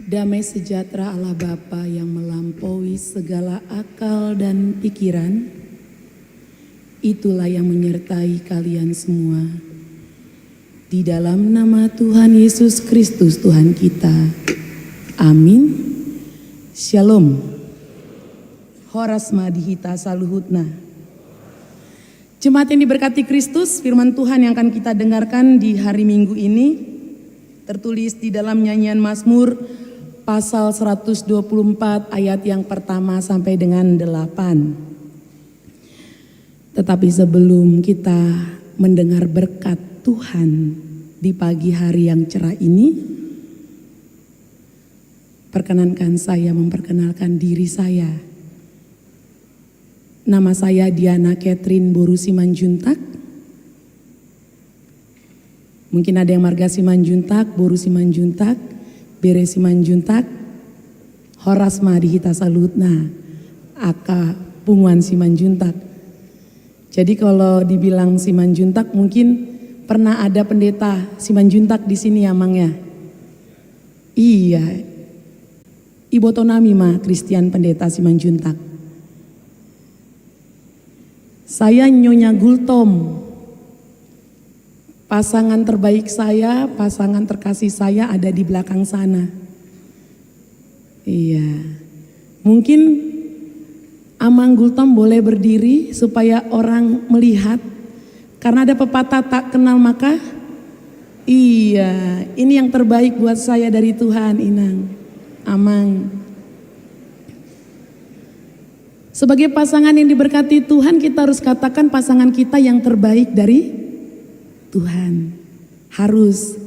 Damai sejahtera Allah Bapa yang melampaui segala akal dan pikiran, itulah yang menyertai kalian semua. Di dalam nama Tuhan Yesus Kristus Tuhan kita. Amin. Shalom. Horas madihita saluhutna. Jemaat yang diberkati Kristus, firman Tuhan yang akan kita dengarkan di hari Minggu ini tertulis di dalam nyanyian Mazmur pasal 124 ayat yang pertama sampai dengan 8. Tetapi sebelum kita mendengar berkat Tuhan di pagi hari yang cerah ini, perkenankan saya memperkenalkan diri saya. Nama saya Diana Catherine Boru Simanjuntak. Mungkin ada yang marga Simanjuntak, Boru Simanjuntak, Bere Simanjuntak, Horas Madihita Salutna, Aka Punguan Simanjuntak. Jadi kalau dibilang Simanjuntak mungkin pernah ada pendeta Simanjuntak di sini ya Mang ya? Iya, Ibu Tonami mah Christian pendeta Simanjuntak. Saya Nyonya Gultom. Pasangan terbaik saya, pasangan terkasih saya ada di belakang sana. Iya, mungkin Amang Gultom boleh berdiri supaya orang melihat. Karena ada pepatah tak kenal maka. Iya, ini yang terbaik buat saya dari Tuhan, Inang, Amang. Sebagai pasangan yang diberkati Tuhan, kita harus katakan pasangan kita yang terbaik dari Tuhan. Harus.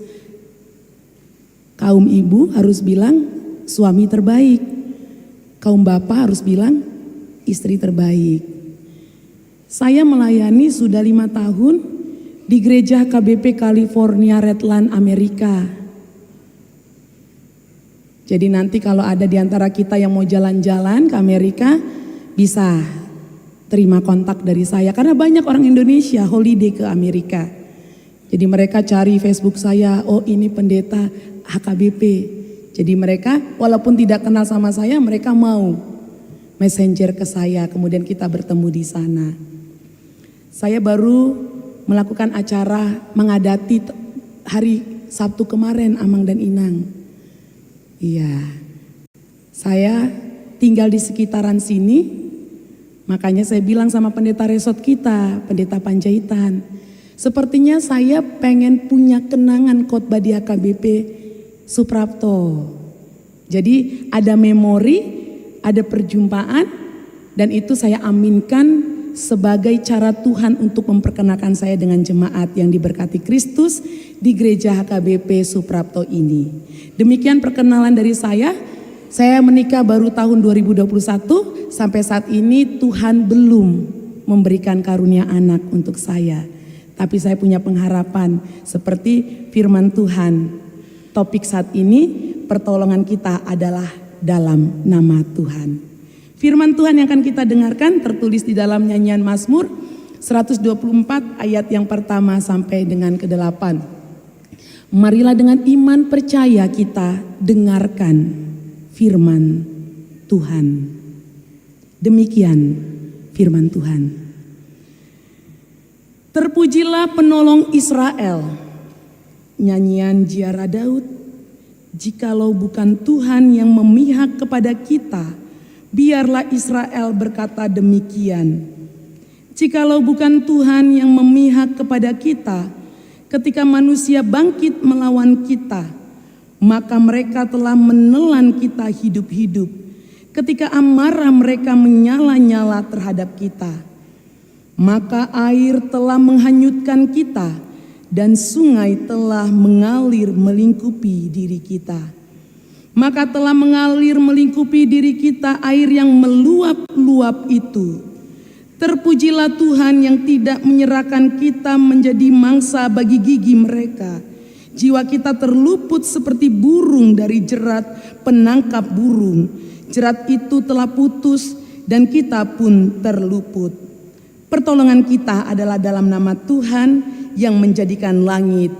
Kaum ibu harus bilang suami terbaik. Kaum bapak harus bilang istri terbaik. Saya melayani sudah 5 tahun di gereja KBP California Redland Amerika. Jadi nanti kalau ada di antara kita yang mau jalan-jalan ke Amerika, bisa terima kontak dari saya. Karena banyak orang Indonesia holiday ke Amerika. Jadi mereka cari Facebook saya, oh ini pendeta HKBP. Jadi mereka walaupun tidak kenal sama saya, mereka mau messenger ke saya, kemudian kita bertemu di sana. Saya baru melakukan acara mengadati hari Sabtu kemarin, Amang dan Inang. Iya, saya tinggal di sekitaran sini, makanya saya bilang sama pendeta resort kita, pendeta Panjaitan, sepertinya saya pengen punya kenangan khotbah di HKBP Suprapto. Jadi ada memori, ada perjumpaan, dan itu saya aminkan sebagai cara Tuhan untuk memperkenalkan saya dengan jemaat yang diberkati Kristus di gereja HKBP Suprapto ini. Demikian perkenalan dari saya. Saya menikah baru tahun 2021, sampai saat ini Tuhan belum memberikan karunia anak untuk saya. Tapi saya punya pengharapan seperti firman Tuhan. Topik saat ini, pertolongan kita adalah dalam nama Tuhan. Firman Tuhan yang akan kita dengarkan tertulis di dalam nyanyian Mazmur 124 ayat yang pertama sampai dengan ke-8. Marilah dengan iman percaya kita dengarkan firman Tuhan. Demikian firman Tuhan. Terpujilah penolong Israel. Nyanyian Ziarah Daud. Jikalau bukan Tuhan yang memihak kepada kita, biarlah Israel berkata demikian. Jikalau bukan Tuhan yang memihak kepada kita, ketika manusia bangkit melawan kita, maka mereka telah menelan kita hidup-hidup. Ketika amarah mereka menyala-nyala terhadap kita, maka air telah menghanyutkan kita dan sungai telah mengalir melingkupi diri kita. Maka telah mengalir melingkupi diri kita air yang meluap-luap itu. Terpujilah Tuhan yang tidak menyerahkan kita menjadi mangsa bagi gigi mereka. Jiwa kita terluput seperti burung dari jerat penangkap burung. Jerat itu telah putus dan kita pun terluput. Pertolongan kita adalah dalam nama Tuhan yang menjadikan langit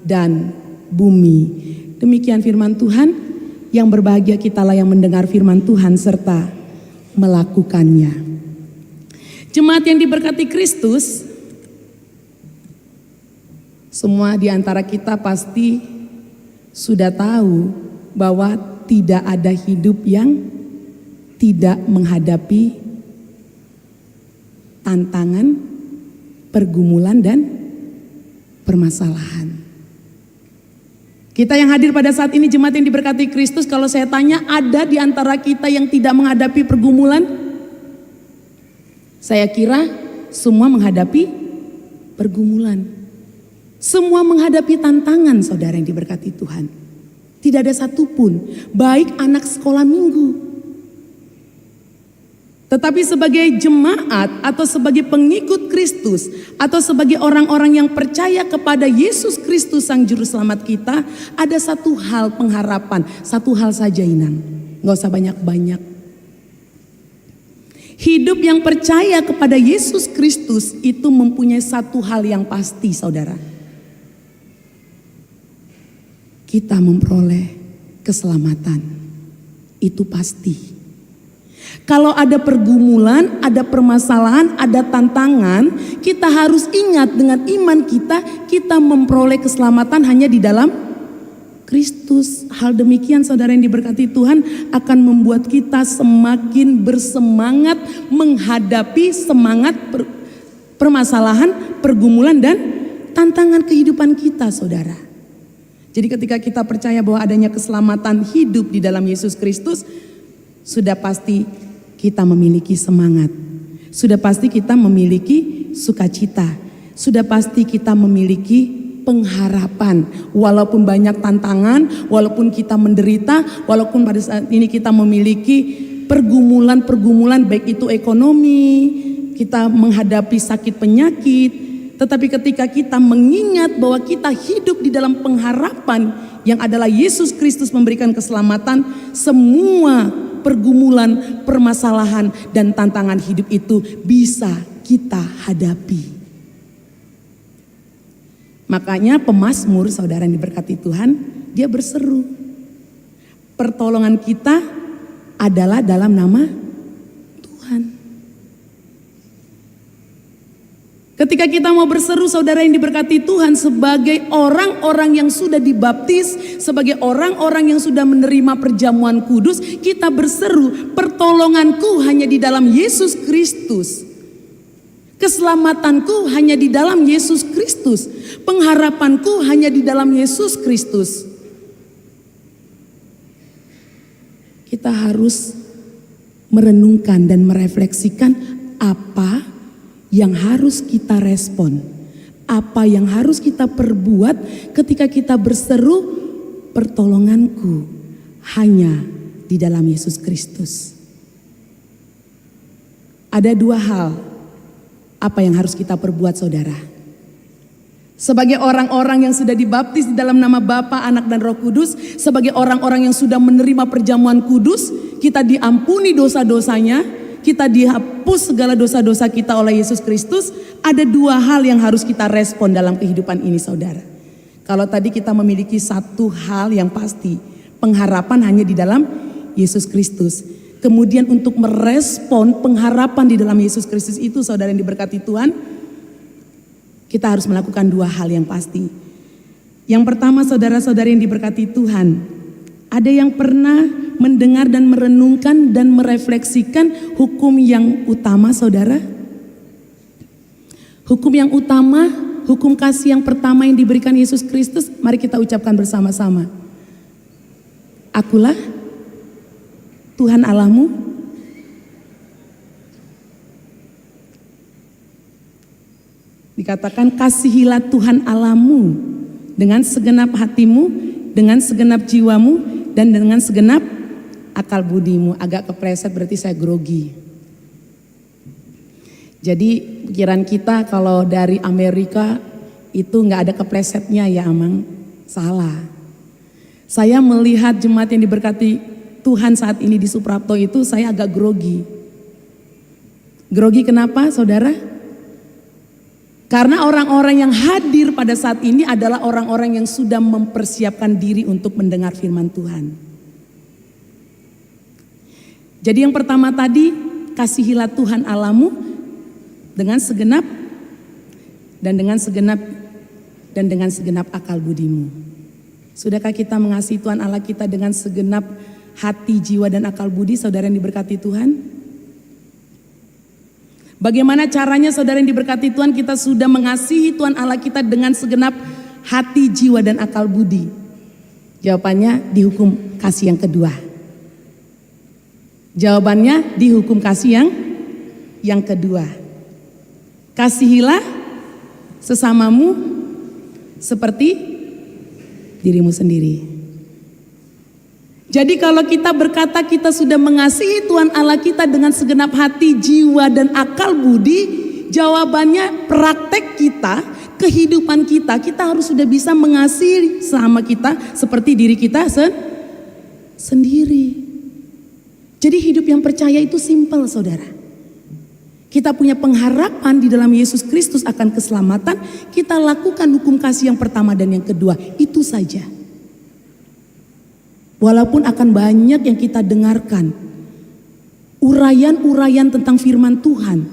dan bumi. Demikian firman Tuhan. Yang berbahagia kitalah yang mendengar firman Tuhan serta melakukannya. Jemaat yang diberkati Kristus, semua di antara kita pasti sudah tahu bahwa tidak ada hidup yang tidak menghadapi tantangan, pergumulan, dan permasalahan. Kita yang hadir pada saat ini, jemaat yang diberkati Kristus, kalau saya tanya, ada di antara kita yang tidak menghadapi pergumulan? Saya kira semua menghadapi pergumulan. Semua menghadapi tantangan, saudara yang diberkati Tuhan. Tidak ada satupun, baik anak sekolah minggu. Tetapi sebagai jemaat atau sebagai pengikut Kristus atau sebagai orang-orang yang percaya kepada Yesus Kristus Sang Juru Selamat kita, ada satu hal pengharapan, satu hal saja Inang, gak usah banyak-banyak. Hidup yang percaya kepada Yesus Kristus itu mempunyai satu hal yang pasti, saudara. Kita memperoleh keselamatan, itu pasti. Kalau ada pergumulan, ada permasalahan, ada tantangan, kita harus ingat dengan iman kita memperoleh keselamatan hanya di dalam Kristus. Hal demikian, saudara yang diberkati Tuhan, akan membuat kita semakin bersemangat menghadapi permasalahan, pergumulan, dan tantangan kehidupan kita, saudara. Jadi ketika kita percaya bahwa adanya keselamatan hidup di dalam Yesus Kristus, sudah pasti kita memiliki semangat, sudah pasti kita memiliki sukacita, sudah pasti kita memiliki pengharapan. Walaupun banyak tantangan, walaupun kita menderita, walaupun pada saat ini kita memiliki pergumulan-pergumulan, baik itu ekonomi, kita menghadapi sakit penyakit, tetapi ketika kita mengingat bahwa kita hidup di dalam pengharapan yang adalah Yesus Kristus memberikan keselamatan, semua pergumulan, permasalahan, dan tantangan hidup itu bisa kita hadapi. Makanya pemazmur, saudara yang diberkati Tuhan, dia berseru, pertolongan kita adalah dalam nama Tuhan. Ketika kita mau berseru, saudara yang diberkati Tuhan, sebagai orang-orang yang sudah dibaptis, sebagai orang-orang yang sudah menerima perjamuan kudus, kita berseru, pertolonganku hanya di dalam Yesus Kristus. Keselamatanku hanya di dalam Yesus Kristus. Pengharapanku hanya di dalam Yesus Kristus. Kita harus merenungkan dan merefleksikan apa yang harus kita respon, apa yang harus kita perbuat ketika kita berseru, pertolonganku hanya di dalam Yesus Kristus. Ada dua hal apa yang harus kita perbuat, saudara. Sebagai orang-orang yang sudah dibaptis di dalam nama Bapa, Anak, dan Roh Kudus, sebagai orang-orang yang sudah menerima perjamuan kudus, kita diampuni dosa-dosanya, kita dihapus segala dosa-dosa kita oleh Yesus Kristus. Ada dua hal yang harus kita respon dalam kehidupan ini, saudara. Kalau tadi kita memiliki satu hal yang pasti, pengharapan hanya di dalam Yesus Kristus. Kemudian untuk merespon pengharapan di dalam Yesus Kristus itu, saudara yang diberkati Tuhan, kita harus melakukan dua hal yang pasti. Yang pertama, saudara-saudari yang diberkati Tuhan, ada yang pernah mendengar dan merenungkan dan merefleksikan hukum yang utama, saudara? Hukum yang utama, hukum kasih yang pertama yang diberikan Yesus Kristus, mari kita ucapkan bersama-sama. Akulah Tuhan Allahmu. Dikatakan kasihilah Tuhan Allahmu dengan segenap hatimu, dengan segenap jiwamu, dan dengan segenap akal budimu. Agak kepleset berarti saya grogi. Jadi pikiran kita kalau dari Amerika itu nggak ada keplesetnya ya Amang. Salah. Saya melihat jemaat yang diberkati Tuhan saat ini di Suprapto itu saya agak grogi. Grogi kenapa, saudara? Karena orang-orang yang hadir pada saat ini adalah orang-orang yang sudah mempersiapkan diri untuk mendengar firman Tuhan. Jadi yang pertama tadi, kasihilah Tuhan Allahmu dengan segenap akal budimu. Sudahkah kita mengasihi Tuhan Allah kita dengan segenap hati, jiwa, dan akal budi, saudara yang diberkati Tuhan? Bagaimana caranya saudara yang diberkati Tuhan, kita sudah mengasihi Tuhan Allah kita dengan segenap hati, jiwa, dan akal budi? Jawabannya di hukum kasih yang kedua. Jawabannya di hukum kasih yang kedua. Kasihilah sesamamu seperti dirimu sendiri. Jadi kalau kita berkata kita sudah mengasihi Tuhan Allah kita dengan segenap hati, jiwa, dan akal budi, jawabannya praktek kita, kehidupan kita harus sudah bisa mengasihi sama kita seperti diri kita sendiri. Jadi hidup yang percaya itu simpel, saudara. Kita punya pengharapan di dalam Yesus Kristus akan keselamatan. Kita lakukan hukum kasih yang pertama dan yang kedua. Itu saja. Walaupun akan banyak yang kita dengarkan. Uraian-uraian tentang firman Tuhan.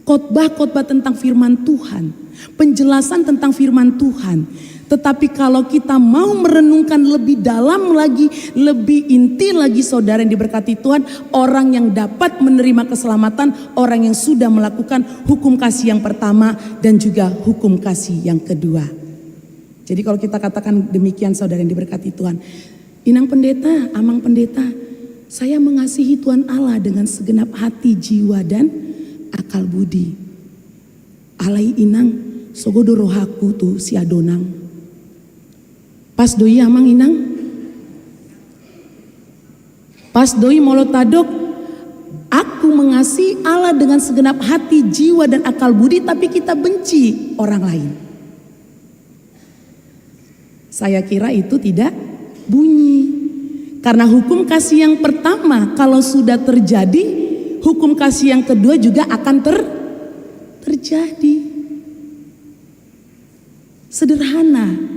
Khotbah-khotbah tentang firman Tuhan. Penjelasan tentang firman Tuhan. Tetapi kalau kita mau merenungkan lebih dalam lagi, lebih inti lagi, saudara yang diberkati Tuhan, orang yang dapat menerima keselamatan, orang yang sudah melakukan hukum kasih yang pertama dan juga hukum kasih yang kedua. Jadi kalau kita katakan demikian, saudara yang diberkati Tuhan, Inang pendeta, Amang pendeta, saya mengasihi Tuhan Allah dengan segenap hati, jiwa, dan akal budi. Alai inang, sogodo rohaku tu si adonang. Pas doi amang inang, pas doi molotadok, aku mengasihi Allah dengan segenap hati, jiwa, dan akal budi, tapi kita benci orang lain. Saya kira itu tidak bunyi. Karena hukum kasih yang pertama kalau sudah terjadi, hukum kasih yang kedua juga akan terjadi. Sederhana.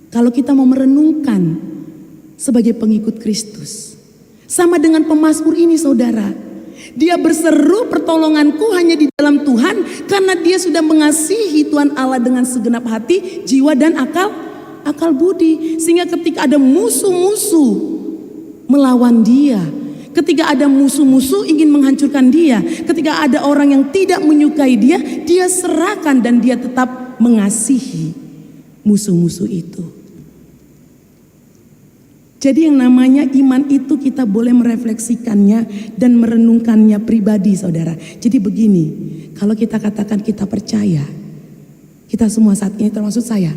Kalau kita mau merenungkan sebagai pengikut Kristus. Sama dengan pemazmur ini, saudara. Dia berseru, pertolonganku hanya di dalam Tuhan, karena dia sudah mengasihi Tuhan Allah dengan segenap hati, jiwa, dan akal budi. Sehingga ketika ada musuh-musuh melawan dia, ketika ada musuh-musuh ingin menghancurkan dia, ketika ada orang yang tidak menyukai dia, dia serahkan dan dia tetap mengasihi musuh-musuh itu. Jadi yang namanya iman itu kita boleh merefleksikannya dan merenungkannya pribadi, saudara. Jadi begini, kalau kita katakan kita percaya, kita semua saat ini termasuk saya,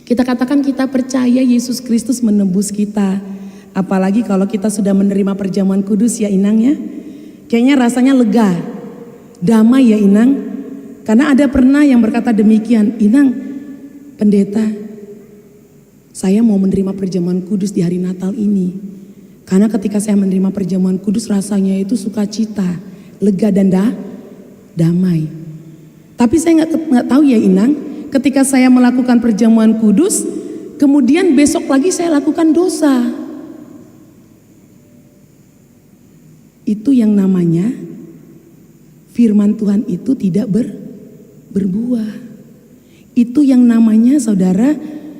kita katakan kita percaya Yesus Kristus menebus kita. Apalagi kalau kita sudah menerima perjamuan kudus ya Inang ya. Kayaknya rasanya lega, damai ya Inang. Karena ada pernah yang berkata demikian, Inang, pendeta, saya mau menerima perjamuan kudus di hari Natal ini. Karena ketika saya menerima perjamuan kudus rasanya itu sukacita, lega dan damai. Tapi saya nggak tahu ya Inang, ketika saya melakukan perjamuan kudus, kemudian besok lagi saya lakukan dosa. Itu yang namanya firman Tuhan itu tidak berbuah. Itu yang namanya, saudara,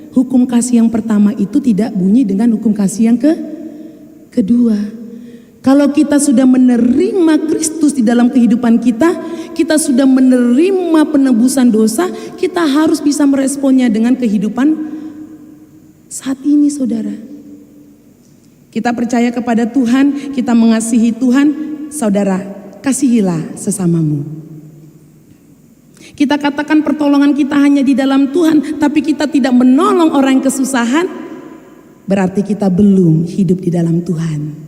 hukum kasih yang pertama itu tidak bunyi dengan hukum kasih yang kedua. Kalau kita sudah menerima Kristus di dalam kehidupan kita, kita sudah menerima penebusan dosa, kita harus bisa meresponnya dengan kehidupan saat ini, saudara. Kita percaya kepada Tuhan, kita mengasihi Tuhan, saudara, kasihilah sesamamu. Kita katakan pertolongan kita hanya di dalam Tuhan, tapi kita tidak menolong orang yang kesusahan, berarti kita belum hidup di dalam Tuhan.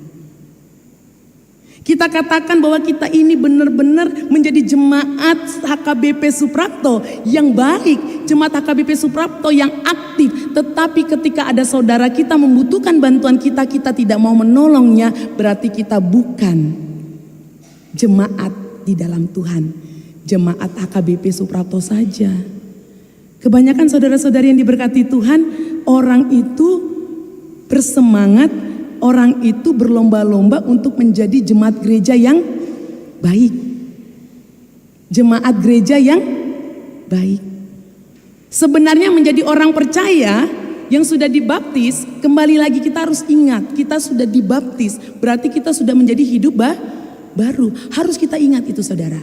Kita katakan bahwa kita ini benar-benar menjadi jemaat HKBP Suprapto yang baik, jemaat HKBP Suprapto yang aktif. Tetapi ketika ada saudara kita membutuhkan bantuan kita, kita tidak mau menolongnya, berarti kita bukan jemaat di dalam Tuhan. Jemaat HKBP Suprapto saja. Kebanyakan saudara-saudari yang diberkati Tuhan, orang itu bersemangat orang itu berlomba-lomba untuk menjadi jemaat gereja yang baik. Jemaat gereja yang baik. Sebenarnya menjadi orang percaya yang sudah dibaptis, kembali lagi kita harus ingat, kita sudah dibaptis, berarti kita sudah menjadi hidup baru. Harus kita ingat itu saudara.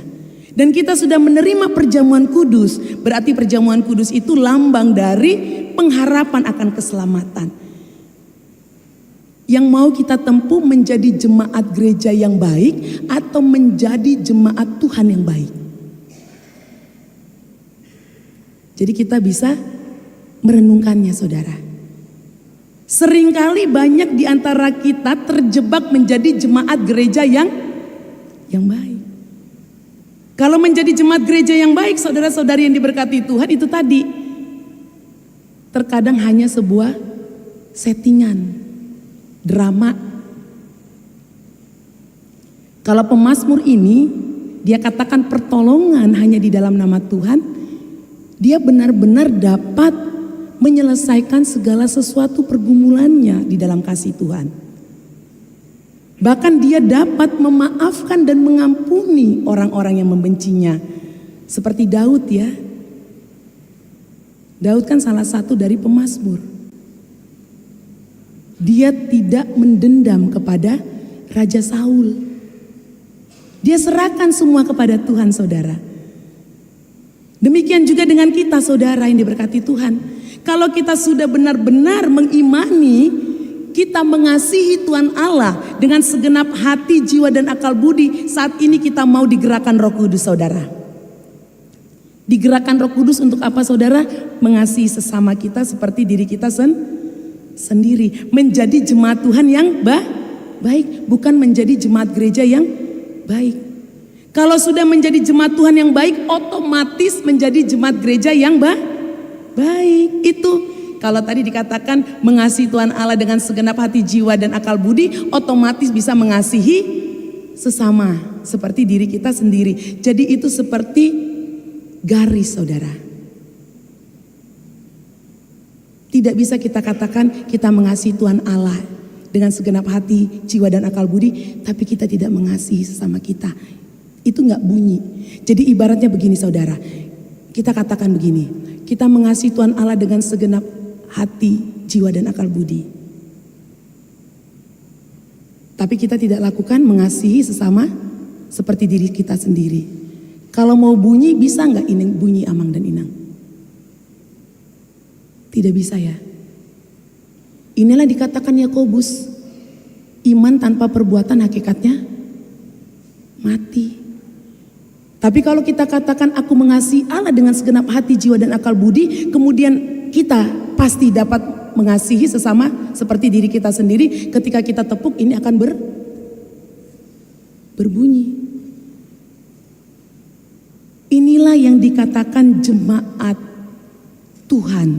Dan kita sudah menerima perjamuan kudus, berarti perjamuan kudus itu lambang dari pengharapan akan keselamatan. Yang mau kita tempuh menjadi jemaat gereja yang baik atau menjadi jemaat Tuhan yang baik. Jadi kita bisa merenungkannya saudara. Seringkali banyak di antara kita terjebak menjadi jemaat gereja yang baik. Kalau menjadi jemaat gereja yang baik, saudara-saudari yang diberkati Tuhan, itu tadi terkadang hanya sebuah settingan, drama. Kalau pemazmur ini, dia katakan pertolongan hanya di dalam nama Tuhan, dia benar-benar dapat menyelesaikan segala sesuatu pergumulannya di dalam kasih Tuhan. Bahkan dia dapat memaafkan dan mengampuni orang-orang yang membencinya. Seperti Daud ya. Daud kan salah satu dari pemazmur. Dia tidak mendendam kepada Raja Saul. Dia serahkan semua kepada Tuhan saudara. Demikian juga dengan kita saudara yang diberkati Tuhan. Kalau kita sudah benar-benar mengimani, kita mengasihi Tuhan Allah dengan segenap hati, jiwa dan akal budi. Saat ini kita mau digerakkan Roh Kudus saudara. Digerakkan Roh Kudus untuk apa saudara? Mengasihi sesama kita seperti diri kita sendiri. Menjadi jemaat Tuhan yang baik, bukan menjadi jemaat gereja yang baik. Kalau sudah menjadi jemaat Tuhan yang baik, otomatis menjadi jemaat gereja yang baik. Itu kalau tadi dikatakan mengasihi Tuhan Allah dengan segenap hati, jiwa dan akal budi, otomatis bisa mengasihi sesama seperti diri kita sendiri. Jadi itu seperti garis saudara. Tidak bisa kita katakan kita mengasihi Tuhan Allah dengan segenap hati, jiwa dan akal budi, tapi kita tidak mengasihi sesama kita. Itu nggak bunyi. Jadi ibaratnya begini saudara. Kita katakan begini, kita mengasihi Tuhan Allah dengan segenap hati, jiwa dan akal budi. Tapi kita tidak lakukan mengasihi sesama seperti diri kita sendiri. Kalau mau bunyi, bisa nggak ini bunyi Amang dan Inang? Tidak bisa ya. Inilah dikatakan Yakobus, iman tanpa perbuatan hakikatnya mati. Tapi kalau kita katakan aku mengasihi Allah dengan segenap hati, jiwa dan akal budi, kemudian kita pasti dapat mengasihi sesama seperti diri kita sendiri. Ketika kita tepuk, ini akan berbunyi. Inilah yang dikatakan jemaat Tuhan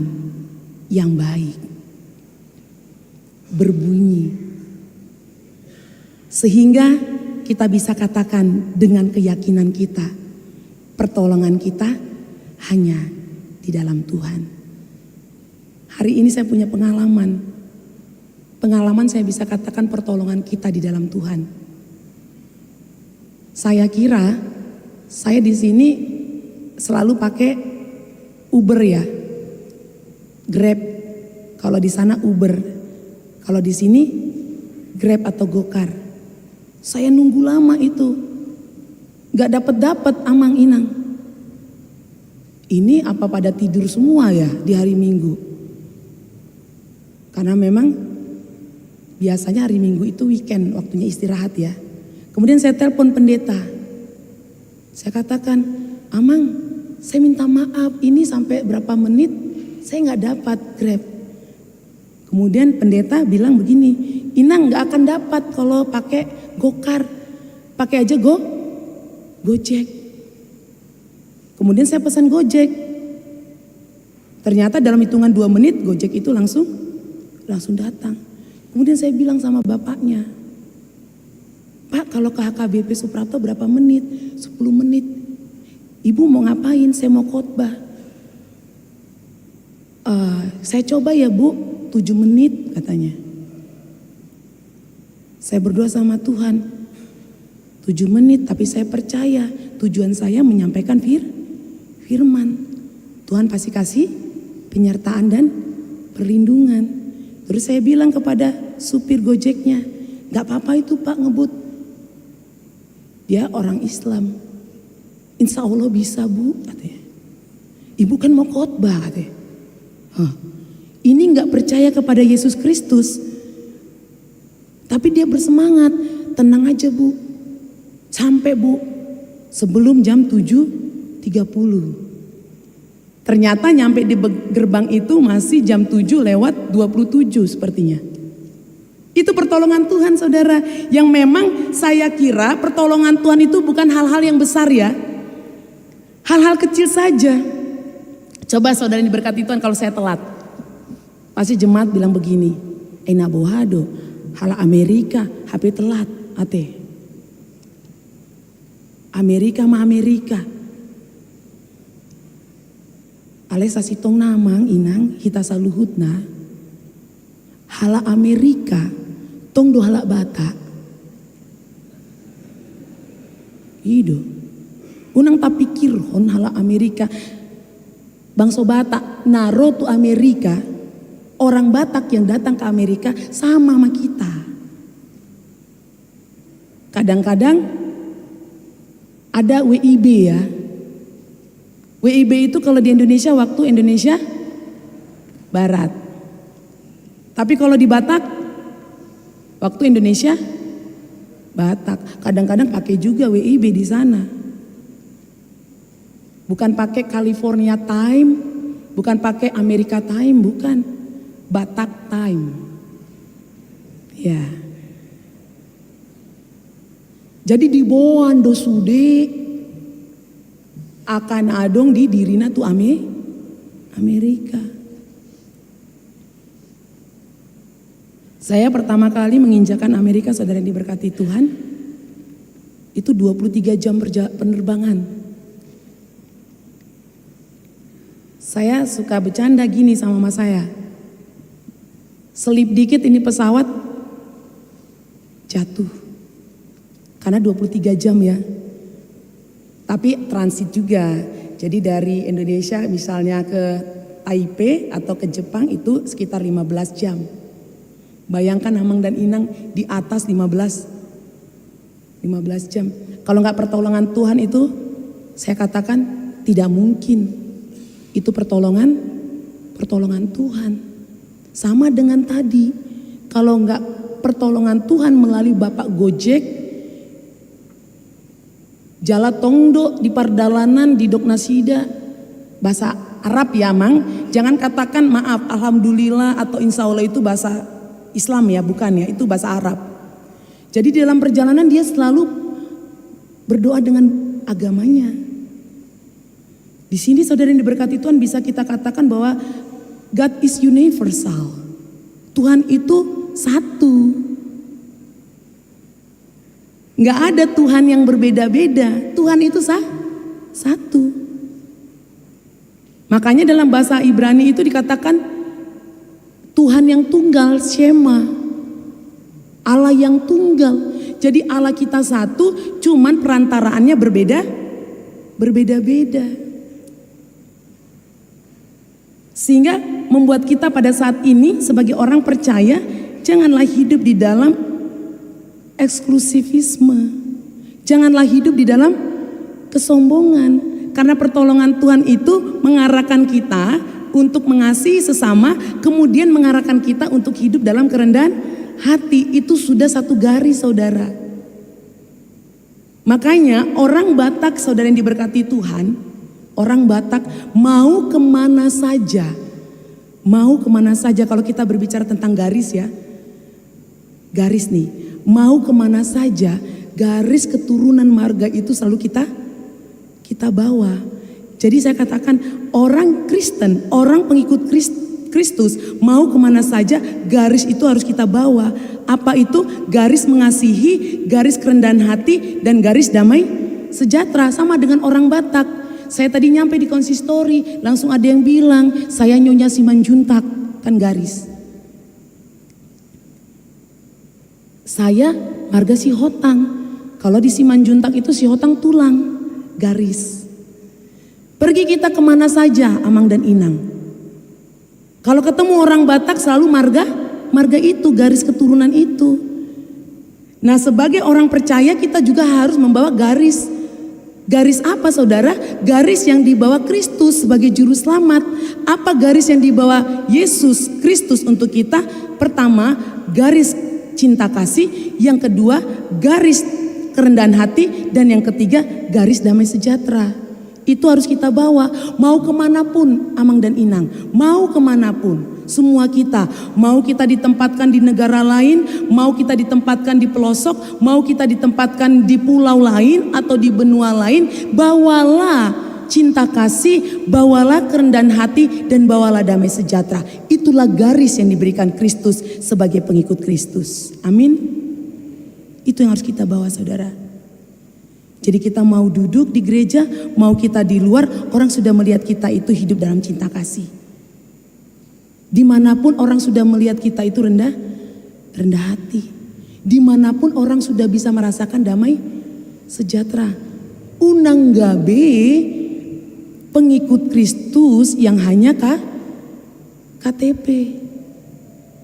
yang baik. Berbunyi. Sehingga kita bisa katakan dengan keyakinan kita, pertolongan kita hanya di dalam Tuhan. Hari ini saya punya pengalaman. Pengalaman saya bisa katakan pertolongan kita di dalam Tuhan. Saya kira saya di sini selalu pakai Uber ya. Grab. Kalau di sana Uber. Kalau di sini Grab atau Gokar. Saya nunggu lama itu. Gak dapet Amang Inang. Ini apa pada tidur semua ya di hari Minggu? Karena memang biasanya hari Minggu itu weekend, waktunya istirahat ya. Kemudian saya telepon pendeta. Saya katakan, Amang, saya minta maaf, ini sampai berapa menit saya nggak dapat Grab. Kemudian pendeta bilang begini, Inang nggak akan dapat kalau pakai Gokar, pakai aja Gojek. Kemudian saya pesan Gojek. Ternyata dalam hitungan 2 menit Gojek itu langsung datang. Kemudian saya bilang sama bapaknya, Pak, kalau ke HKBP Suprapto berapa menit? 10 menit. Ibu mau ngapain? Saya mau khotbah. Saya coba ya Bu, 7 menit katanya. Saya berdoa sama Tuhan 7 menit, tapi saya percaya tujuan saya menyampaikan firman. Tuhan pasti kasih penyertaan dan perlindungan. Terus saya bilang kepada supir Gojeknya, gak apa-apa itu Pak ngebut. Dia orang Islam. Insya Allah bisa Bu, katanya. Ibu kan mau khotbah, katanya. Ini gak percaya kepada Yesus Kristus. Tapi dia bersemangat, tenang aja Bu. Sampai Bu, sebelum jam 7.30. Ternyata nyampe di gerbang itu masih jam 7:27 sepertinya. Itu pertolongan Tuhan saudara. Yang memang saya kira pertolongan Tuhan itu bukan hal-hal yang besar ya. Hal-hal kecil saja. Coba saudara yang diberkati Tuhan kalau saya telat. Pasti jemaat bilang begini. Enak bohado. Hala Amerika, HP telat. Ate. Amerika mah Amerika. Alesa sitong namang inang hita saluhutna. Hala Amerika tong do hala bata. Ido. Unang tapikir hon hala Amerika. Bangsa Batak naro tu Amerika. Orang Batak yang datang ke Amerika sama sama kita. Kadang-kadang ada WIB ya. WIB itu kalau di Indonesia waktu Indonesia Barat. Tapi kalau di Batak waktu Indonesia Batak. Kadang-kadang pakai juga WIB di sana. Bukan pakai California time, bukan pakai Amerika time, bukan. Batak time. Ya. Jadi di bawaan do sude akan adong di dirina tu Amerika. Saya pertama kali menginjakan Amerika, saudara yang diberkati Tuhan, itu 23 jam penerbangan. Saya suka bercanda gini sama mama saya. Selip dikit ini pesawat jatuh. Karena 23 jam ya. Tapi transit juga. Jadi dari Indonesia misalnya ke Taipei atau ke Jepang itu sekitar 15 jam. Bayangkan Amang dan Inang di atas 15 jam. Kalau nggak pertolongan Tuhan itu saya katakan tidak mungkin. Itu pertolongan Tuhan. Sama dengan tadi. Kalau nggak pertolongan Tuhan melalui Bapak Gojek, Jala Tongdo di Pardalanan di Doknasida, bahasa Arab ya Mang. Jangan katakan maaf, alhamdulillah atau insya Allah itu bahasa Islam ya, bukan ya, itu bahasa Arab. Jadi di dalam perjalanan dia selalu berdoa dengan agamanya. Di sini saudara yang diberkati Tuhan bisa kita katakan bahwa God is universal. Tuhan itu satu. Nggak ada Tuhan yang berbeda-beda. Tuhan itu satu. Makanya dalam bahasa Ibrani itu dikatakan Tuhan yang tunggal, Shema. Allah yang tunggal. Jadi Allah kita satu, cuman perantaraannya berbeda-beda. Sehingga membuat kita pada saat ini sebagai orang percaya, janganlah hidup di dalam eksklusivisme. Janganlah hidup di dalam kesombongan. Karena pertolongan Tuhan itu mengarahkan kita untuk mengasihi sesama, kemudian mengarahkan kita untuk hidup dalam kerendahan hati. Itu sudah satu garis saudara. Makanya orang Batak saudara yang diberkati Tuhan, orang Batak mau kemana saja. Mau kemana saja kalau kita berbicara tentang garis ya. Garis nih. Mau kemana saja, garis keturunan marga itu selalu kita bawa. Jadi saya katakan orang Kristen, orang pengikut Kristus mau kemana saja, garis itu harus kita bawa. Apa itu? Garis mengasihi, garis kerendahan hati, dan garis damai sejahtera. Sama dengan orang Batak. Saya tadi nyampe di konsistori, langsung ada yang bilang, saya Nyonya Simanjuntak, kan garis. Saya marga Sihotang. Kalau di Simanjuntak itu Sihotang tulang, garis. Pergi kita kemana saja, Amang dan Inang. Kalau ketemu orang Batak selalu marga itu, garis keturunan itu. Nah, sebagai orang percaya kita juga harus membawa garis. Garis apa saudara? Garis yang dibawa Kristus sebagai juru selamat. Apa garis yang dibawa Yesus Kristus untuk kita? Pertama, garis cinta kasih. Yang kedua, garis kerendahan hati. Dan yang ketiga, garis damai sejahtera. Itu harus kita bawa. Mau kemanapun Amang dan Inang, mau kemanapun. Semua kita, mau kita ditempatkan di negara lain, mau kita ditempatkan di pelosok, mau kita ditempatkan di pulau lain atau di benua lain, bawalah cinta kasih, bawalah kerendahan hati, dan bawalah damai sejahtera. Itulah garis yang diberikan Kristus sebagai pengikut Kristus. Amin. Itu yang harus kita bawa saudara. Jadi kita mau duduk di gereja, mau kita di luar, orang sudah melihat kita itu hidup dalam cinta kasih. Dimanapun orang sudah melihat kita itu rendah hati. Dimanapun orang sudah bisa merasakan damai sejahtera. Unang gabe pengikut Kristus yang hanya KTP.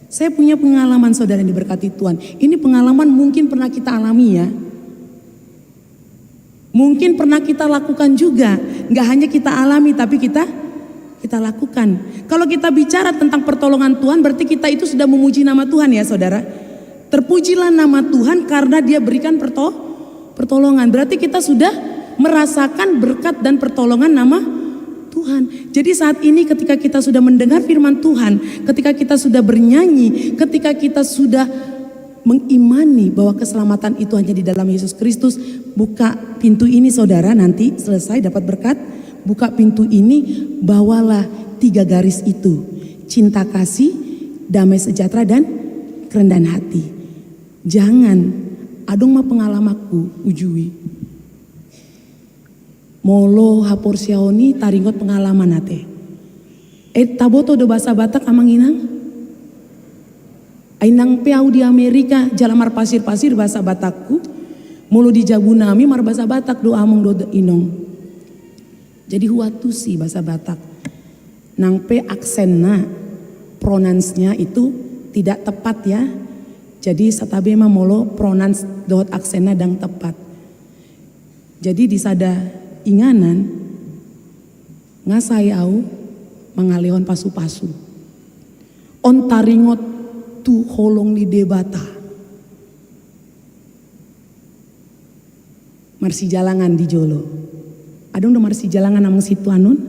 Saya punya pengalaman saudara yang diberkati Tuhan. Ini pengalaman mungkin pernah kita alami ya. Mungkin pernah kita lakukan juga. Gak hanya kita alami tapi kita lakukan. Kalau kita bicara tentang pertolongan Tuhan berarti kita itu sudah memuji nama Tuhan ya saudara. Terpujilah nama Tuhan karena dia berikan pertolongan. Berarti kita sudah merasakan berkat dan pertolongan nama Tuhan. Jadi saat ini ketika kita sudah mendengar firman Tuhan, ketika kita sudah bernyanyi, ketika kita sudah mengimani bahwa keselamatan itu hanya di dalam Yesus Kristus, buka pintu ini saudara, nanti selesai dapat berkat, buka pintu ini, bawalah 3 garis itu. Cinta kasih, damai sejahtera, dan kerendahan hati. Jangan, adong mah pengalamaku, ujui. Molo hapor siaoni taringot pengalaman nate. Taboto do bahasa Batak Amang Inang? Ainang peau di Amerika, jalamar pasir-pasir bahasa Batakku. Mulu di Jabunami mar bahasa Batak do among do inong. Jadi huatu sih bahasa Batak. Nangpe aksenna, pronouns-nya itu tidak tepat ya. Jadi satabe mah molo pronouns dot aksenna dang tepat. Jadi disada inganan ngasai au mangalehon pasu-pasu. On taringot tu holong di debata. Marsi jalangan di Jolo. Adong udah marsi jalangan namang situ anun.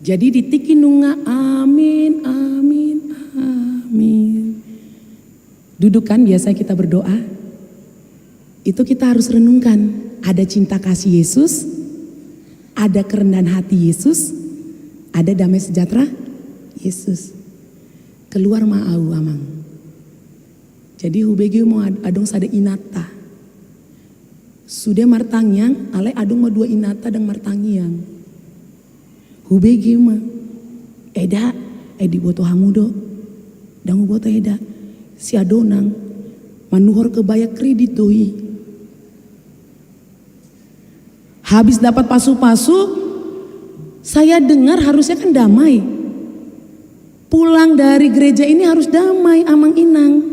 Jadi ditikin nunga amin amin amin. Duduk kan biasa kita berdoa. Itu kita harus renungkan. Ada cinta kasih Yesus, ada kerendahan hati Yesus, ada damai sejahtera Yesus. Keluar ma'au amang. Jadi hubege mau adong sada inata. Sudah martangyang, alai adong mau 2 inata dan martangyang. Hubege mah, eda, edi boto hamudo, dangu boto eda. Si adonang, manuhor kebaya kredit doi. Habis dapat pasu-pasu, saya dengar harusnya kan damai. Pulang dari gereja ini harus damai Amang Inang.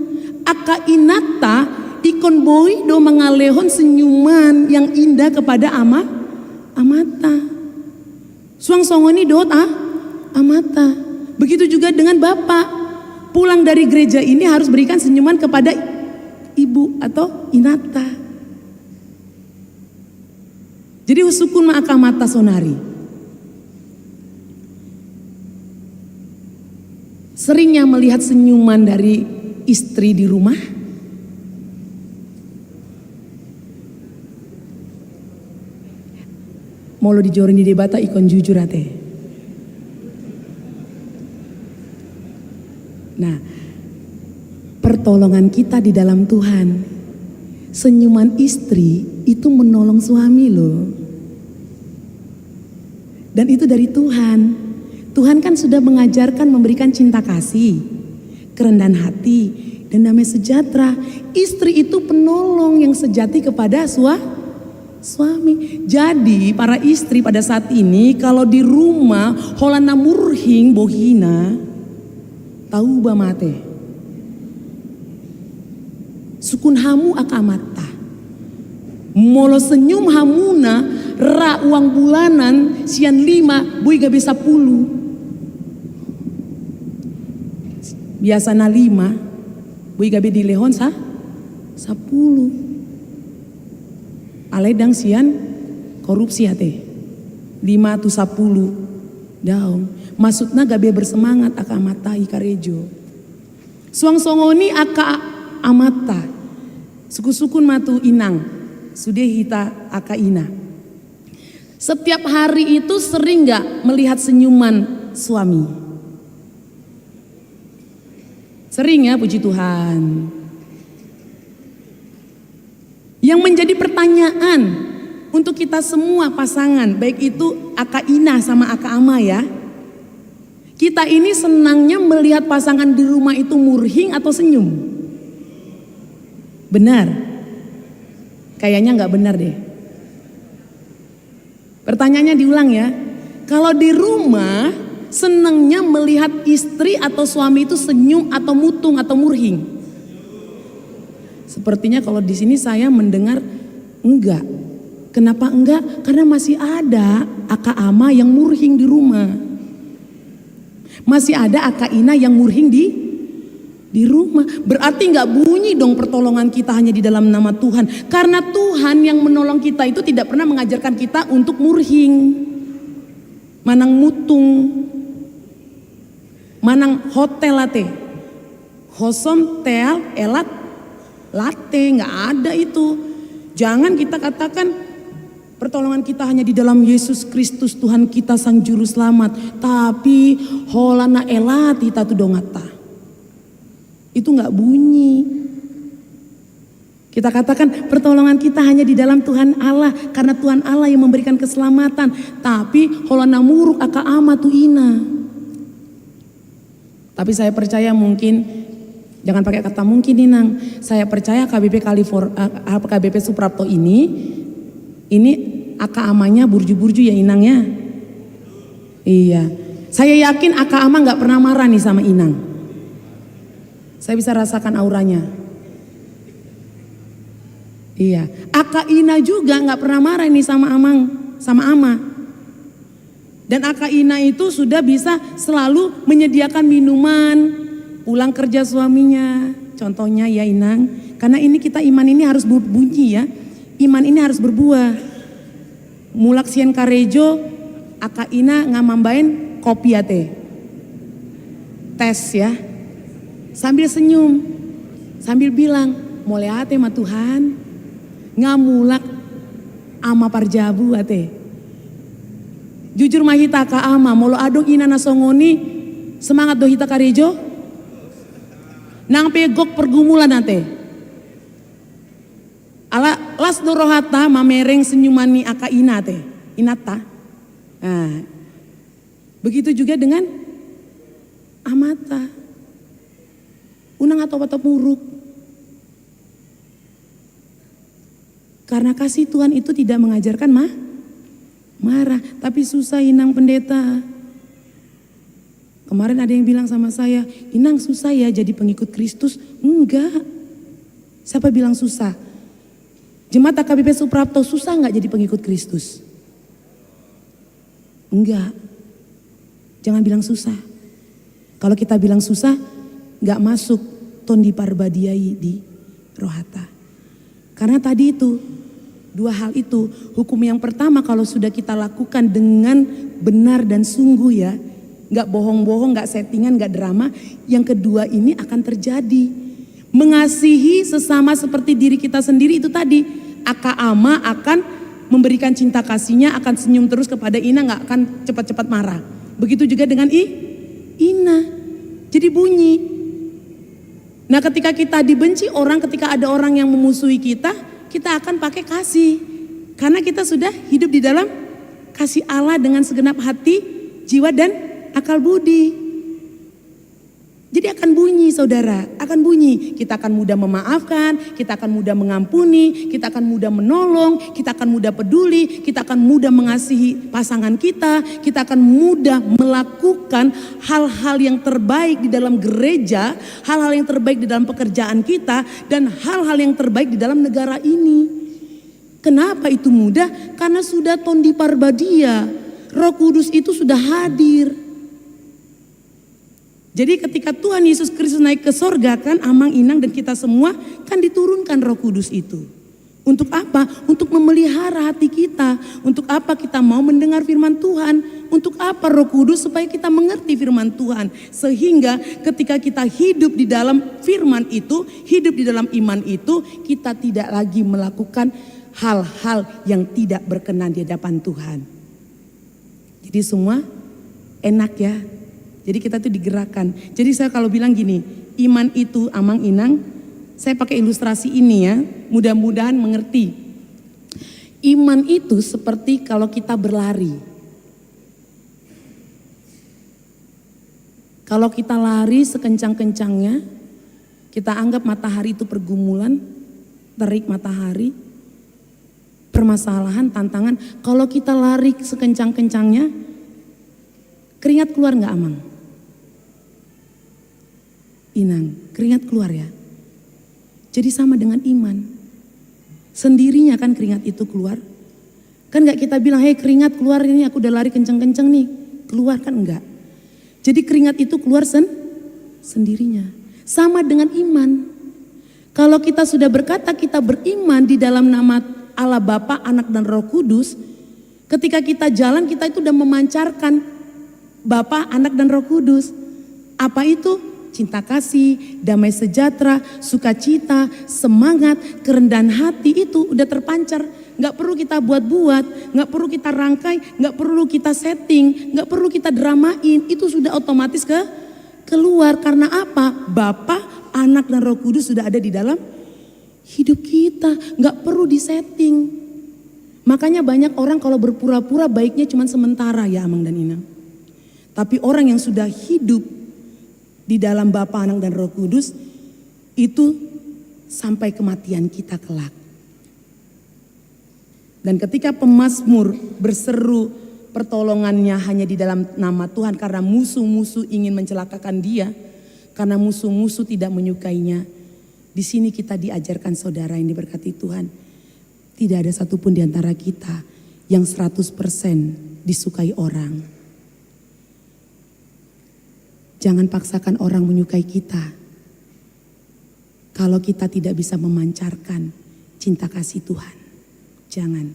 Aka inata ikon boy do mengalehon senyuman yang indah kepada amata. Suang songoni dot amata. Begitu juga dengan Bapak. Pulang dari gereja ini harus berikan senyuman kepada ibu atau inata. Jadi usukun ma'aka mata sonari. Seringnya melihat senyuman dari istri di rumah. Mau lo dijorin di debata ikon jujur ate. Nah, pertolongan kita di dalam Tuhan. Senyuman istri itu menolong suami loh. Dan itu dari Tuhan. Tuhan kan sudah mengajarkan memberikan cinta kasih, kerendahan hati, dan damai sejahtera. Istri itu penolong yang sejati kepada suami. Jadi para istri pada saat ini kalau di rumah holana murhing bohina tahu ba mate. Sukun hamu akamata. Molo senyum hamuna ra uang bulanan sian 5 bui gabe 10. Biasa na 5 bui gabe di lehon 10. Aledang sian korupsi ate 5 tu 10 daun. Maksudnya gabe bersemangat aka amata ikarejo. Suang songoni aka amata. Suku-sukun matu inang. Sudah hita aka ina. Setiap hari itu sering gak melihat senyuman suami? Sering ya, puji Tuhan. Yang menjadi pertanyaan untuk kita semua pasangan, baik itu aka ina sama aka ama ya. Kita ini senangnya melihat pasangan di rumah itu murhing atau senyum? Benar? Kayaknya nggak benar deh. Pertanyaannya diulang ya. Kalau di rumah senangnya melihat istri atau suami itu senyum atau mutung atau murhing? Sepertinya kalau di sini saya mendengar enggak. Kenapa enggak? Karena masih ada aka ama yang murhing di rumah. Masih ada aka ina yang murhing di rumah. Berarti nggak bunyi dong pertolongan kita hanya di dalam nama Tuhan. Karena Tuhan yang menolong kita itu tidak pernah mengajarkan kita untuk murhing, manang mutung, manang hotel late, hosom tel elat late, nggak ada itu. Jangan kita katakan pertolongan kita hanya di dalam Yesus Kristus Tuhan kita Sang Juru Selamat. Tapi holana elat kita tu dongata. Itu nggak bunyi. Kita katakan pertolongan kita hanya di dalam Tuhan Allah, karena Tuhan Allah yang memberikan keselamatan. Tapi holana muruk aka ama tu ina. Tapi saya percaya mungkin, jangan pakai kata mungkin Inang. Saya percaya KBP Suprapto ini aka amanya burju-burju ya Inang ya. Iya. Saya yakin aka ama nggak pernah marah nih sama Inang. Saya bisa rasakan auranya. Iya, aka ina juga nggak pernah marah nih sama ama. Dan aka ina itu sudah bisa selalu menyediakan minuman pulang kerja suaminya. Contohnya ya Inang, karena ini kita iman ini harus berbunyi ya. Iman ini harus berbuah. Mulak sian karejo, aka ina ngamambain kopi ate. Tes ya. Sambil senyum, sambil bilang, mulai ate ma Tuhan, ngamulak ama parjabu ate. Jujur mahita ka ama, molo adong ina nasongoni, semangat dohita karejo, nang pegok pergumulan ate. Ala las dorohata mamereng senyumani aka ina ate, inata. Nah, begitu juga dengan amata. Unang atau muruk. Karena kasih Tuhan itu tidak mengajarkan marah. Tapi susah Inang pendeta. Kemarin ada yang bilang sama saya, Inang susah ya jadi pengikut Kristus. Enggak. Siapa bilang susah? Jemaat AKBP Suprapto susah gak jadi pengikut Kristus? Enggak. Jangan bilang susah. Kalau kita bilang susah, gak masuk tondi parbadiai di rohata. Karena tadi itu, dua hal itu, hukum yang pertama kalau sudah kita lakukan dengan benar dan sungguh ya, gak bohong-bohong, gak settingan, gak drama. Yang kedua ini akan terjadi. Mengasihi sesama seperti diri kita sendiri itu tadi. Aka ama akan memberikan cinta kasihnya, akan senyum terus kepada Ina, gak akan cepat-cepat marah. Begitu juga dengan Ina. Jadi bunyi. Nah ketika kita dibenci orang, ketika ada orang yang memusuhi kita akan pakai kasih. Karena kita sudah hidup di dalam kasih Allah dengan segenap hati, jiwa dan akal budi. Jadi akan bunyi saudara, akan bunyi. Kita akan mudah memaafkan, kita akan mudah mengampuni, kita akan mudah menolong, kita akan mudah peduli, kita akan mudah mengasihi pasangan kita akan mudah melakukan hal-hal yang terbaik di dalam gereja, hal-hal yang terbaik di dalam pekerjaan kita, dan hal-hal yang terbaik di dalam negara ini. Kenapa itu mudah? Karena sudah tondi parbadia, Roh Kudus itu sudah hadir. Jadi ketika Tuhan Yesus Kristus naik ke sorga kan, Amang, Inang dan kita semua kan diturunkan Roh Kudus itu. Untuk apa? Untuk memelihara hati kita. Untuk apa kita mau mendengar firman Tuhan? Untuk apa Roh Kudus? Supaya kita mengerti firman Tuhan. Sehingga ketika kita hidup di dalam firman itu, hidup di dalam iman itu, kita tidak lagi melakukan hal-hal yang tidak berkenan di hadapan Tuhan. Jadi semua enak ya. Jadi kita tuh digerakkan. Jadi saya kalau bilang gini, iman itu, Amang, Inang, saya pakai ilustrasi ini ya, mudah-mudahan mengerti. Iman itu seperti kalau kita berlari. Kalau kita lari sekencang-kencangnya, kita anggap matahari itu pergumulan, terik matahari, permasalahan, tantangan. Kalau kita lari sekencang-kencangnya, keringat keluar nggak, Amang? Inang, keringat keluar ya. Jadi sama dengan iman. Sendirinya kan keringat itu keluar. Kan gak kita bilang, hei keringat keluar ini, aku udah lari kenceng-kenceng nih. Keluar kan enggak. Jadi keringat itu keluar sendirinya. Sama dengan iman. Kalau kita sudah berkata kita beriman di dalam nama Allah Bapa, Anak dan Roh Kudus. Ketika kita jalan, kita itu udah memancarkan Bapa, Anak dan Roh Kudus. Apa itu? Cinta kasih, damai sejahtera, sukacita, semangat, kerendahan hati itu udah terpancar. Gak perlu kita buat-buat, gak perlu kita rangkai, gak perlu kita setting, gak perlu kita dramain. Itu sudah otomatis keluar. Karena apa? Bapa, Anak dan Roh Kudus sudah ada di dalam hidup kita. Gak perlu disetting. Makanya banyak orang kalau berpura-pura baiknya cuma sementara ya Amang dan Inang. Tapi orang yang sudah hidup di dalam Bapa, Anak dan Roh Kudus itu sampai kematian kita kelak. Dan ketika pemazmur berseru pertolongannya hanya di dalam nama Tuhan karena musuh-musuh ingin mencelakakan dia, karena musuh-musuh tidak menyukainya. Di sini kita diajarkan saudara yang diberkati Tuhan, tidak ada satupun di antara kita yang 100% disukai orang. Jangan paksakan orang menyukai kita kalau kita tidak bisa memancarkan cinta kasih Tuhan. Jangan.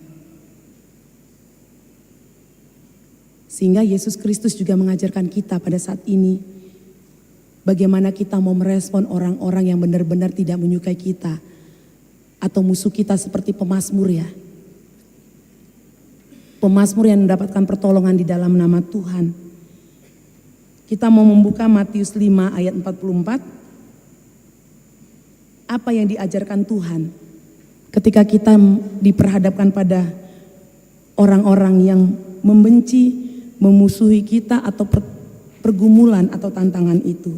Sehingga Yesus Kristus juga mengajarkan kita pada saat ini bagaimana kita mau merespon orang-orang yang benar-benar tidak menyukai kita atau musuh kita seperti pemazmur ya. Pemazmur yang mendapatkan pertolongan di dalam nama Tuhan. Kita mau membuka Matius 5 ayat 44. Apa yang diajarkan Tuhan ketika kita diperhadapkan pada orang-orang yang membenci, memusuhi kita atau pergumulan atau tantangan itu.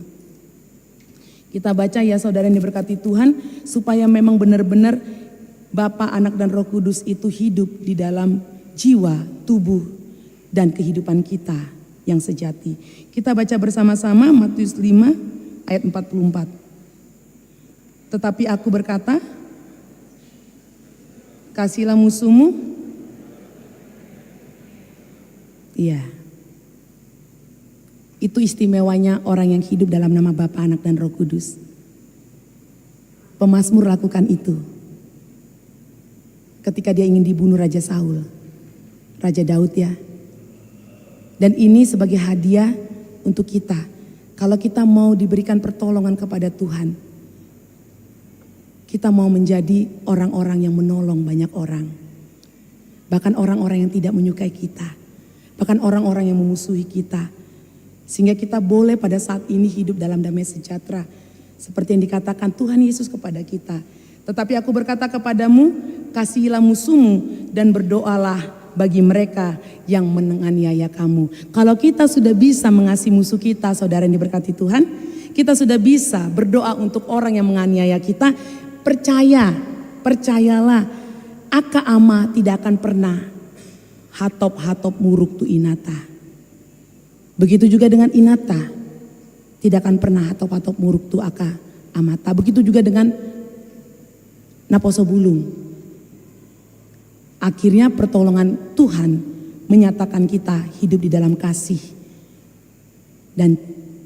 Kita baca ya saudara yang diberkati Tuhan, supaya memang benar-benar Bapa, Anak dan Roh Kudus itu hidup di dalam jiwa, tubuh dan kehidupan kita yang sejati. Kita baca bersama-sama Matius 5 ayat 44. Tetapi aku berkata, kasihilah musuhmu. Iya. Itu istimewanya orang yang hidup dalam nama Bapa, Anak dan Roh Kudus. Pemazmur lakukan itu. Ketika dia ingin dibunuh Raja Saul, Raja Daud ya. Dan ini sebagai hadiah untuk kita. Kalau kita mau diberikan pertolongan kepada Tuhan, kita mau menjadi orang-orang yang menolong banyak orang. Bahkan orang-orang yang tidak menyukai kita. Bahkan orang-orang yang memusuhi kita. Sehingga kita boleh pada saat ini hidup dalam damai sejahtera. Seperti yang dikatakan Tuhan Yesus kepada kita. Tetapi aku berkata kepadamu, kasihilah musuhmu dan berdoalah bagi mereka yang menganiaya kamu. Kalau kita sudah bisa mengasihi musuh kita, saudara yang diberkati Tuhan, kita sudah bisa berdoa untuk orang yang menganiaya kita, percayalah, aka ama tidak akan pernah hatop muruk tu inata. Begitu juga dengan inata, tidak akan pernah hatop muruk tu aka amata. Begitu juga dengan naposo bulung. Akhirnya pertolongan Tuhan menyatakan kita hidup di dalam kasih dan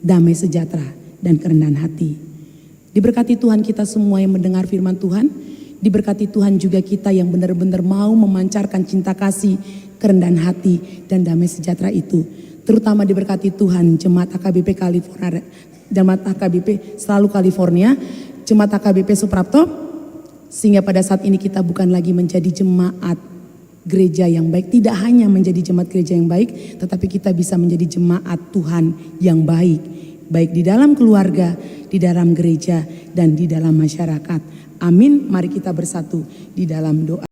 damai sejahtera dan kerendahan hati. Diberkati Tuhan kita semua yang mendengar firman Tuhan. Diberkati Tuhan juga kita yang benar-benar mau memancarkan cinta kasih, kerendahan hati dan damai sejahtera itu. Terutama diberkati Tuhan Jemaat HKBP California, Jemaat HKBP selalu California, Jemaat HKBP Suprapto, sehingga pada saat ini kita bukan lagi menjadi jemaat gereja yang baik, tidak hanya menjadi jemaat gereja yang baik, tetapi kita bisa menjadi jemaat Tuhan yang baik di dalam keluarga, di dalam gereja, dan di dalam masyarakat. Amin. Mari kita bersatu di dalam doa.